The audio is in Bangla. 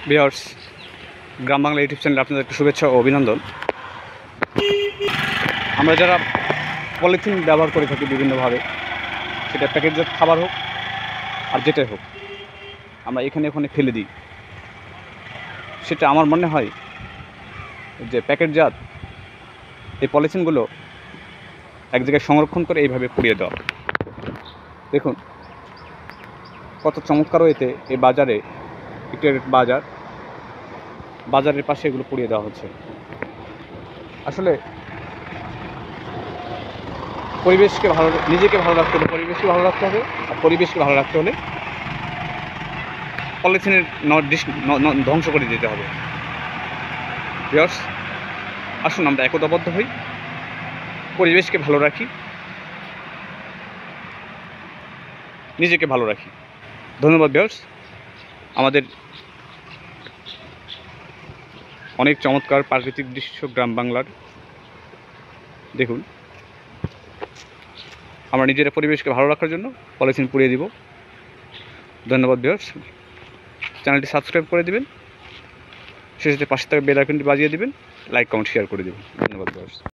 ভিউয়ার্স, গ্রাম বাংলা ইউটিউব চ্যানেলে আপনাদেরকে শুভেচ্ছা ও অভিনন্দন। আমরা যারা পলিথিন ব্যবহার করে থাকি বিভিন্নভাবে, সেটা প্যাকেটজাত খাবার হোক আর যেটাই হোক, আমরা এখানে ওখানে ফেলে দিই। সেটা আমার মনে হয় যে প্যাকেটজাত এই পলিথিনগুলো এক জায়গায় সংরক্ষণ করে এইভাবে পুড়িয়ে দেওয়া। দেখুন কত চমৎকার এতে এই বাজারে, একটু বাজারের পাশে এগুলো পুড়িয়ে দেওয়া হচ্ছে। আসলে পরিবেশকে ভালো, নিজেকে ভালো রাখতে হলে পরিবেশকে ভালো রাখতে হবে, আর পরিবেশকে ভালো রাখতে হলে পলিথিনের ধ্বংস করে দিতে হবে। ভিউয়ার্স, আসুন আমরা একতাবদ্ধ হই, পরিবেশকে ভালো রাখি, নিজেকে ভালো রাখি। ধন্যবাদ ভিউয়ার্স। আমাদের অনেক চমৎকার প্রাকৃতিক দৃশ্য গ্রাম বাংলার। দেখুন, আমরা নিজেরা পরিবেশকে ভালো রাখার জন্য পলিথিন পুড়িয়ে দিব। ধন্যবাদ ভিউয়ার্স। চ্যানেলটি সাবস্ক্রাইব করে দিবেন, সেই সাথে পাশে থাকা বেল আইকনটি বাজিয়ে দিবেন, লাইক কমেন্ট শেয়ার করে দেবেন। ধন্যবাদ ভিউয়ার্স।